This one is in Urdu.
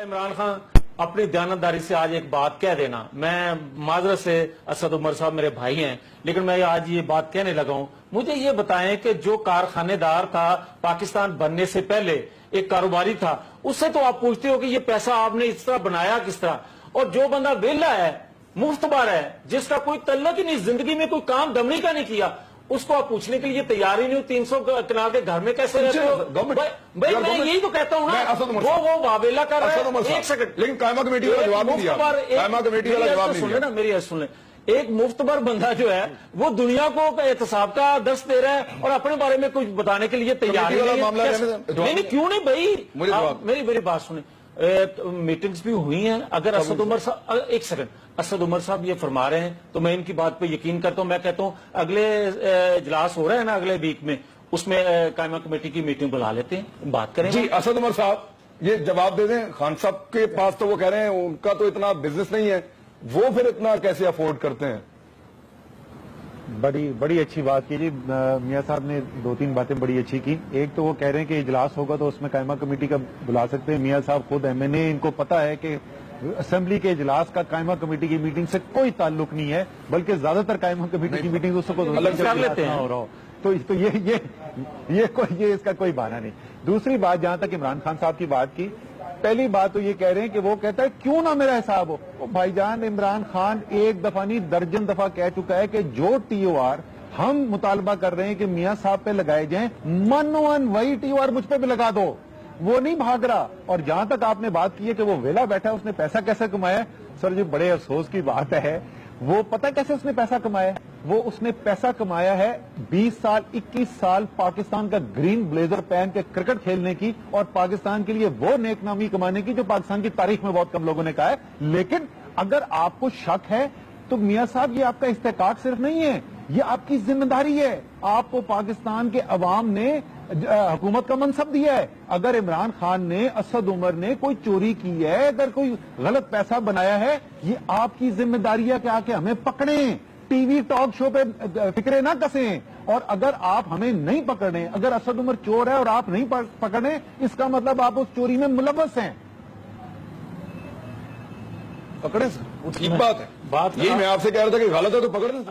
عمران خان اپنی دیانتداری سے آج ایک بات کہہ دینا، میں معذرت سے اسد عمر صاحب میرے بھائی ہیں لیکن میں آج یہ بات کہنے لگا ہوں، مجھے یہ بتائیں کہ جو کارخانے دار تھا پاکستان بننے سے پہلے ایک کاروباری تھا، اس سے تو آپ پوچھتے ہو کہ یہ پیسہ آپ نے اس طرح بنایا کس طرح، اور جو بندہ ویلا ہے مفتبر ہے جس کا کوئی تعلق ہی نہیں، زندگی میں کوئی کام دمڑی کا نہیں کیا، اس کو آپ پوچھنے کے لیے تیار ہی نہیں ہو 300 کنال کے گھر میں کیسے رہتے ہو؟ بھائی میں یہی تو کہتا ہوں نا، وہ واویلا کر رہا ہے۔ ایک سیکنڈ، لیکن قائمہ کمیٹی والا جواب نہیں دیا، قائمہ کمیٹی والا جواب نہیں دیا۔ میری عرض سن لیں، ایک مفتبر بندہ جو ہے وہ دنیا کو احتساب کا درس دے رہا ہے اور اپنے بارے میں کچھ بتانے کے لیے تیار نہیں، کیوں نہیں بھائی؟ میری بات سنیں، میٹنگز بھی ہوئی ہیں، اگر اسد عمر صاحب ایک سیکنڈ اسد عمر صاحب یہ فرما رہے ہیں تو میں ان کی بات پہ یقین کرتا ہوں، میں کہتا ہوں اگلے اجلاس ہو رہا ہے نا اگلے ویک میں، اس میں قائمہ کمیٹی کی میٹنگ بلا لیتے ہیں، بات کریں۔ جی اسد عمر صاحب یہ جواب دے دیں، خان صاحب کے پاس تو وہ کہہ رہے ہیں ان کا تو اتنا بزنس نہیں ہے، وہ پھر اتنا کیسے افورڈ کرتے ہیں؟ بڑی اچھی بات کی جی، میاں صاحب نے 2-3 باتیں بڑی اچھی کی۔ ایک تو وہ کہہ رہے ہیں کہ اجلاس ہوگا تو اس میں قائمہ کمیٹی کا بلا سکتے ہیں، میاں صاحب خود ایم این اے، ان کو پتا ہے کہ اسمبلی کے اجلاس کا قائمہ کمیٹی کی میٹنگ سے کوئی تعلق نہیں ہے، بلکہ زیادہ تر قائمہ کمیٹی کی میٹنگ اس کو کر لیتے ہیں ہو رہا ہو، تو یہ اس کا کوئی بہانہ نہیں۔ دوسری بات، جہاں تک عمران خان صاحب کی بات کی، پہلی بات تو یہ کہہ رہے ہیں کہ وہ کہتا ہے کیوں نہ میرا حساب ہو۔ بھائی جان، عمران خان ایک دفعہ نہیں درجن دفعہ کہہ چکا ہے کہ جو ٹی او آر ہم مطالبہ کر رہے ہیں کہ میاں صاحب پہ لگائے جائیں، وہی ٹی او آر مجھ پہ بھی لگا دو، وہ نہیں بھاگ رہا۔ اور جہاں تک آپ نے بات کی ہے کہ وہ ویلا بیٹھا ہے، اس نے پیسہ کیسے کمایا ہے، سر جی بڑے افسوس کی بات ہے، وہ پتہ کیسے اس نے پیسہ کمایا ہے؟ اس نے پیسہ کمایا ہے 20 سال 21 سال پاکستان کا گرین بلیزر پہن کے کرکٹ کھیلنے کی اور پاکستان کے لیے وہ نیک نامی کمانے کی جو پاکستان کی تاریخ میں بہت کم لوگوں نے کہا ہے۔ لیکن اگر آپ کو شک ہے تو میاں صاحب یہ آپ کا استحقاق صرف نہیں ہے، یہ آپ کی ذمہ داری ہے، آپ کو پاکستان کے عوام نے حکومت کا منصب دیا ہے۔ اگر عمران خان نے، اسد عمر نے کوئی چوری کی ہے، اگر کوئی غلط پیسہ بنایا ہے، یہ آپ کی ذمہ داری ہے کہ آ کے ہمیں پکڑیں، ٹی وی ٹاک شو پہ فکرے نہ کسیں۔ اور اگر آپ ہمیں نہیں پکڑیں، اگر اسد عمر چور ہے اور آپ نہیں پکڑیں، اس کا مطلب آپ اس چوری میں ملوث ہیں۔ پکڑیں سر، ٹھیک بات ہے، یہی میں آپ سے کہہ رہا تھا کہ غلط ہے تو پکڑیں۔